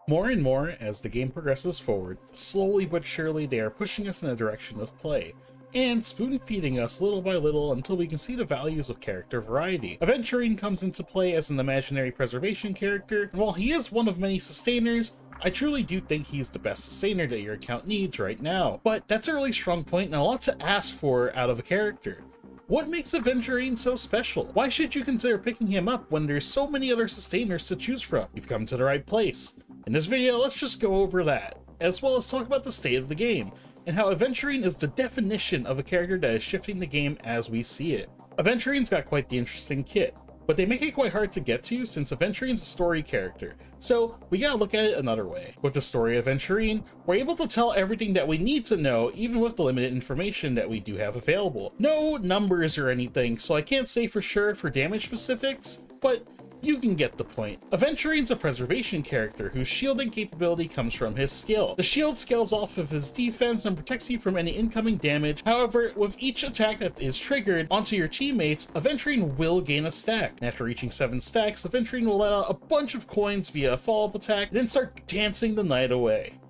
More and more, as the game progresses forward, slowly but surely they are pushing us in a direction of play, and spoon-feeding us little by little until we can see the values of character variety. Aventurine comes into play as an imaginary preservation character, and while he is one of many sustainers, I truly do think he's the best sustainer that your account needs right now. But that's a really strong point and a lot to ask for out of a character. What makes Aventurine so special? Why should you consider picking him up when there's so many other sustainers to choose from? You've come to the right place. In this video, let's just go over that, as well as talk about the state of the game, and how Aventurine is the definition of a character that is shifting the game as we see it. Aventurine's got quite the interesting kit, but they make it quite hard to get to since Aventurine's a story character, so we gotta look at it another way. With the story of Aventurine, we're able to tell everything that we need to know even with the limited information that we do have available. No numbers or anything, so I can't say for sure for damage specifics, but you can get the point. Aventurine's a preservation character whose shielding capability comes from his skill. The shield scales off of his defense and protects you from any incoming damage. However, with each attack that is triggered onto your teammates, Aventurine will gain a stack. And after reaching 7 stacks, Aventurine will let out a bunch of coins via a follow-up attack and then start dancing the night away.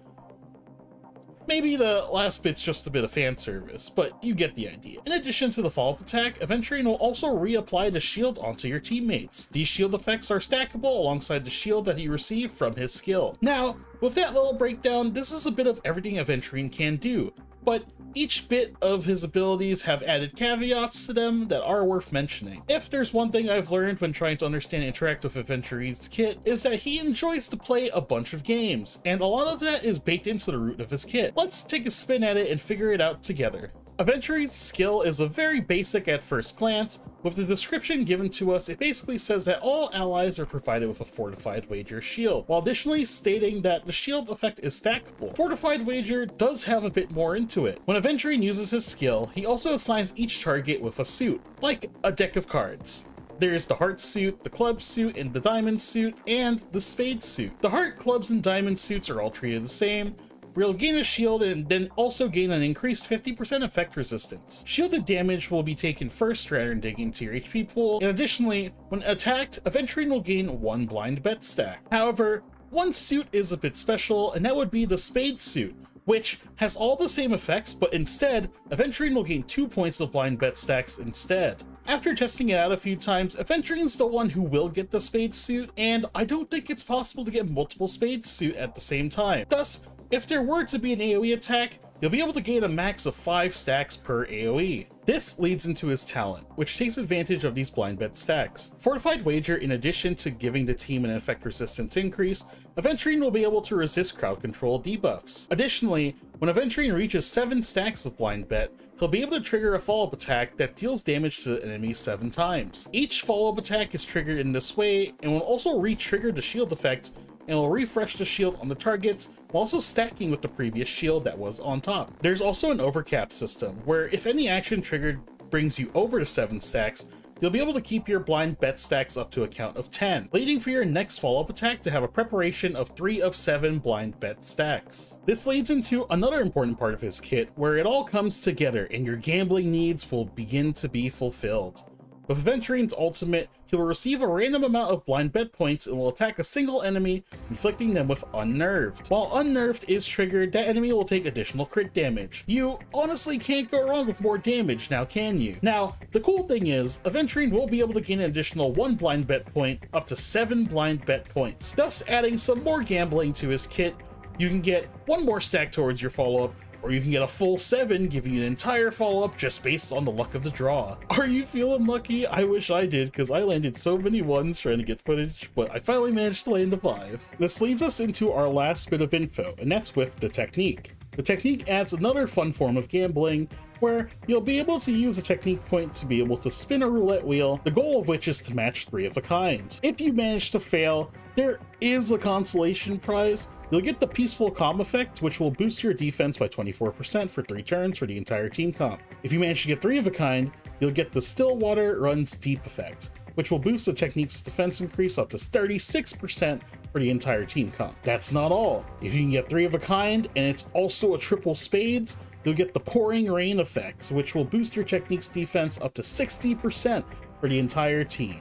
Maybe the last bit's just a bit of fan service, but you get the idea. In addition to the follow-up attack, Aventurine will also reapply the shield onto your teammates. These shield effects are stackable alongside the shield that he received from his skill. Now, with that little breakdown, this is a bit of everything Aventurine can do, but each bit of his abilities have added caveats to them that are worth mentioning. If there's one thing I've learned when trying to understand and interact with Aventurine's kit, is that he enjoys to play a bunch of games, and a lot of that is baked into the root of his kit. Let's take a spin at it and figure it out together. Aventurine's skill is a very basic at first glance. With the description given to us, it basically says that all allies are provided with a fortified wager shield, while additionally stating that the shield effect is stackable. Fortified wager does have a bit more into it. When Aventurine uses his skill, he also assigns each target with a suit, like a deck of cards. There's the heart suit, the club suit, and the diamond suit, and the spade suit. The heart, clubs, and diamond suits are all treated the same. We'll gain a shield and then also gain an increased 50% effect resistance. Shielded damage will be taken first rather than digging into your HP pool, and additionally, when attacked, Aventurine will gain 1 blind bet stack. However, one suit is a bit special, and that would be the spade suit, which has all the same effects, but instead, Aventurine will gain 2 points of blind bet stacks instead. After testing it out a few times, Aventurine's the one who will get the spade suit, and I don't think it's possible to get multiple spade suit at the same time. Thus, if there were to be an AoE attack, you'll be able to gain a max of 5 stacks per AoE. This leads into his talent, which takes advantage of these blind bet stacks. Fortified wager, in addition to giving the team an effect resistance increase, Aventurine will be able to resist crowd control debuffs. Additionally, when Aventurine reaches 7 stacks of blind bet, he'll be able to trigger a follow-up attack that deals damage to the enemy 7 times. Each follow-up attack is triggered in this way and will also re-trigger the shield effect and will refresh the shield on the targets while also stacking with the previous shield that was on top. There's also an overcap system, where if any action triggered brings you over to 7 stacks, you'll be able to keep your blind bet stacks up to a count of 10, leading for your next follow-up attack to have a preparation of 3 of 7 blind bet stacks. This leads into another important part of his kit, where it all comes together and your gambling needs will begin to be fulfilled. With Aventurine's ultimate, he will receive a random amount of blind bet points and will attack a single enemy, inflicting them with Unnerved. While Unnerved is triggered, that enemy will take additional crit damage. You honestly can't go wrong with more damage now, can you? Now, the cool thing is, Aventurine will be able to gain an additional 1 blind bet point, up to 7 blind bet points, thus adding some more gambling to his kit. You can get 1 more stack towards your follow-up, or you can get a full 7, giving you an entire follow-up just based on the luck of the draw. Are you feeling lucky? I wish I did, because I landed so many 1s trying to get footage, but I finally managed to land a 5. This leads us into our last bit of info, and that's with the technique. The technique adds another fun form of gambling, where you'll be able to use a technique point to be able to spin a roulette wheel, the goal of which is to match 3 of a kind. If you manage to fail, there is a consolation prize. You'll get the Peaceful Calm effect, which will boost your defense by 24% for 3 turns for the entire team comp. If you manage to get 3 of a kind, you'll get the Stillwater Runs Deep effect, which will boost the technique's defense increase up to 36% for the entire team comp. That's not all. If you can get 3 of a kind, and it's also a triple spades, you'll get the Pouring Rain effect, which will boost your technique's defense up to 60% for the entire team.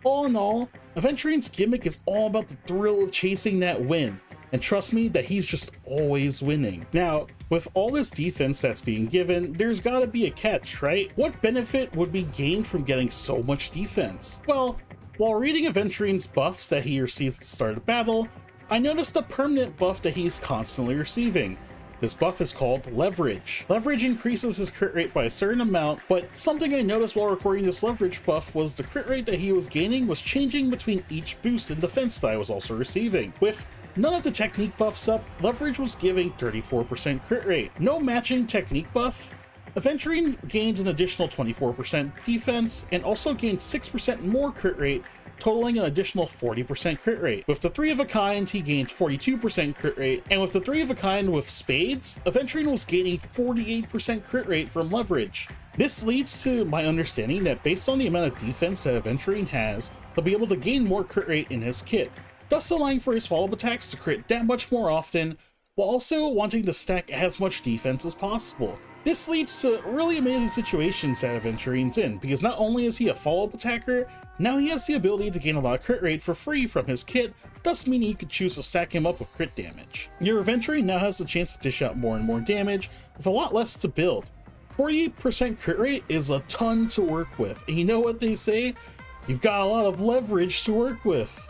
All in all, Aventurine's gimmick is all about the thrill of chasing that win. And trust me that he's just always winning. Now, with all this defense that's being given, there's gotta be a catch, right? What benefit would be gained from getting so much defense? Well, while reading Aventurine's buffs that he receives at the start of battle, I noticed a permanent buff that he's constantly receiving. This buff is called Leverage. Leverage increases his crit rate by a certain amount, but something I noticed while recording this Leverage buff was the crit rate that he was gaining was changing between each boost in defense that I was also receiving. With none of the technique buffs up, Leverage was giving 34% crit rate. No matching technique buff, Aventurine gained an additional 24% defense and also gained 6% more crit rate, totaling an additional 40% crit rate. With the 3 of a kind, he gained 42% crit rate, and with the 3 of a kind with spades, Aventurine was gaining 48% crit rate from Leverage. This leads to my understanding that based on the amount of defense that Aventurine has, he'll be able to gain more crit rate in his kit, thus allowing for his follow-up attacks to crit that much more often, while also wanting to stack as much defense as possible. This leads to really amazing situations that Aventurine's in, because not only is he a follow-up attacker, now he has the ability to gain a lot of crit rate for free from his kit, thus meaning you could choose to stack him up with crit damage. Your Aventurine now has the chance to dish out more and more damage, with a lot less to build. 48% crit rate is a ton to work with, and you know what they say? You've got a lot of leverage to work with.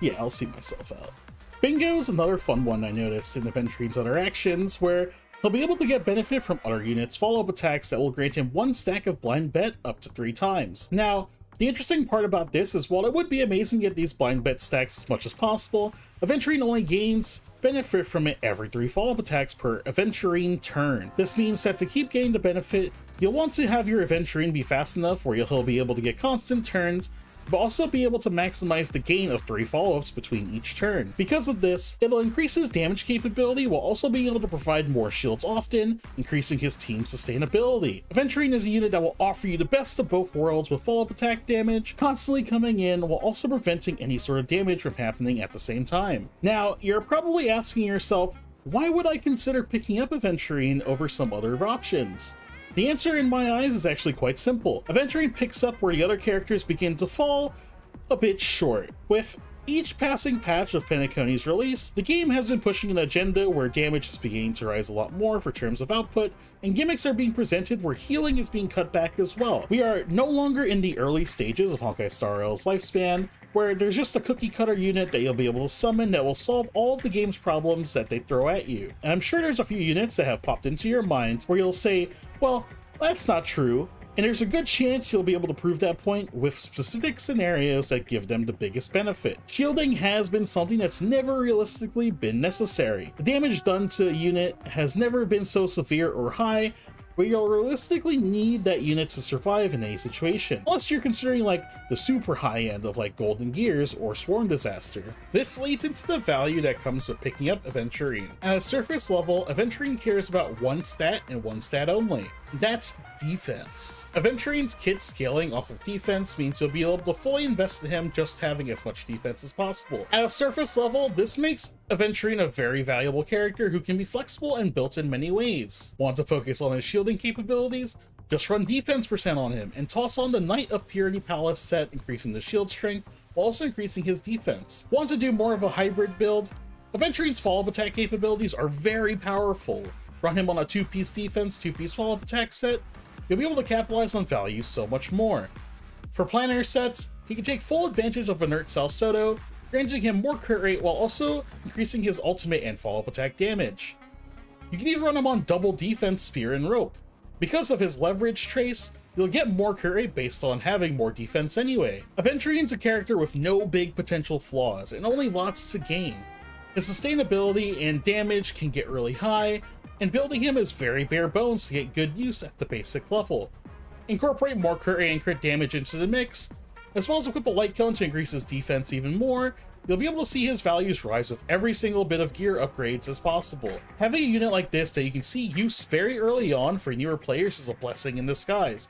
Yeah, I'll see myself out. Bingo's another fun one I noticed in Aventurine's other actions, where he'll be able to get benefit from other units' follow-up attacks that will grant him 1 stack of blind bet up to 3 times. Now, the interesting part about this is while it would be amazing to get these blind bet stacks as much as possible, Aventurine only gains benefit from it every 3 follow-up attacks per Aventurine turn. This means that to keep getting the benefit, you'll want to have your Aventurine be fast enough where he'll be able to get constant turns, but also be able to maximize the gain of 3 follow-ups between each turn. Because of this, it'll increase his damage capability while also being able to provide more shields often, increasing his team's sustainability. Aventurine is a unit that will offer you the best of both worlds with follow-up attack damage constantly coming in while also preventing any sort of damage from happening at the same time. Now, you're probably asking yourself, why would I consider picking up Aventurine over some other options? The answer in my eyes is actually quite simple. Aventurine picks up where the other characters begin to fall a bit short. With each passing patch of Penacony's release, the game has been pushing an agenda where damage is beginning to rise a lot more for terms of output, and gimmicks are being presented where healing is being cut back as well. We are no longer in the early stages of honkaistarrail's lifespan, where there's just a cookie cutter unit that you'll be able to summon that will solve all of the game's problems that they throw at you. And I'm sure there's a few units that have popped into your mind where you'll say, well, that's not true. And there's a good chance you'll be able to prove that point with specific scenarios that give them the biggest benefit. Shielding has been something that's never realistically been necessary. The damage done to a unit has never been so severe or high, where you'll realistically need that unit to survive in any situation, unless you're considering like the super high end of like Golden Gears or Swarm Disaster. This leads into the value that comes with picking up Aventurine. At a surface level, Aventurine cares about 1 stat and 1 stat only. That's defense. Aventurine's kit scaling off of defense means you'll be able to fully invest in him just having as much defense as possible. At a surface level, this makes Aventurine a very valuable character who can be flexible and built in many ways. Want to focus on his shielding capabilities? Just run defense % on him and toss on the Knight of Purity Palace set, increasing the shield strength while also increasing his defense. Want to do more of a hybrid build? Aventurine's follow-up attack capabilities are very powerful. Run him on a 2-piece defense, 2-piece follow-up attack set, you'll be able to capitalize on value so much more. For planner sets, he can take full advantage of Inert Salsodo, granting him more crit rate while also increasing his ultimate and follow-up attack damage. You can even run him on double defense Spear and Rope. Because of his leverage trace, you'll get more crit rate based on having more defense anyway. Aventurine's a character with no big potential flaws and only lots to gain. His sustainability and damage can get really high, and building him is very bare bones to get good use at the basic level. Incorporate more crit rate and crit damage into the mix, as well as equip a light cone to increase his defense even more, you'll be able to see his values rise with every single bit of gear upgrades as possible. Having a unit like this that you can see use very early on for newer players is a blessing in disguise.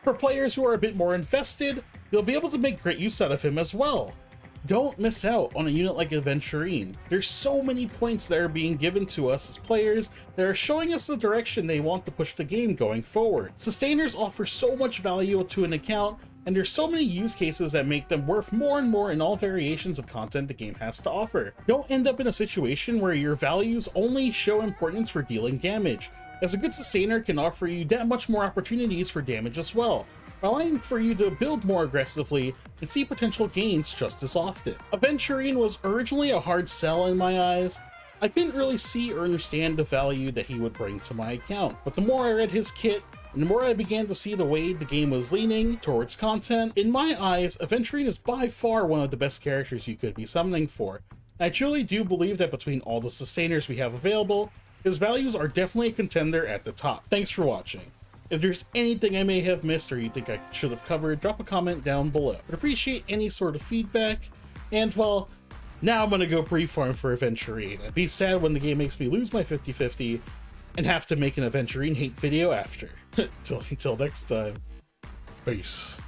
For players who are a bit more invested, you'll be able to make great use out of him as well. Don't miss out on a unit like Aventurine. There's so many points that are being given to us as players that are showing us the direction they want to push the game going forward. Sustainers offer so much value to an account and there's so many use cases that make them worth more and more in all variations of content the game has to offer. Don't end up in a situation where your values only show importance for dealing damage, as a good sustainer can offer you that much more opportunities for damage as well, allowing for you to build more aggressively and see potential gains just as often. Aventurine was originally a hard sell in my eyes. I couldn't really see or understand the value that he would bring to my account, but the more I read his kit, and the more I began to see the way the game was leaning towards content, in my eyes, Aventurine is by far one of the best characters you could be summoning for. I truly do believe that between all the sustainers we have available, his values are definitely a contender at the top. Thanks for watching. If there's anything I may have missed or you think I should have covered, drop a comment down below. I'd appreciate any sort of feedback, and well, now I'm gonna go pre-farm for Aventurine. I'd be sad when the game makes me lose my 50-50 and have to make an Aventurine hate video after. Till next time. Peace.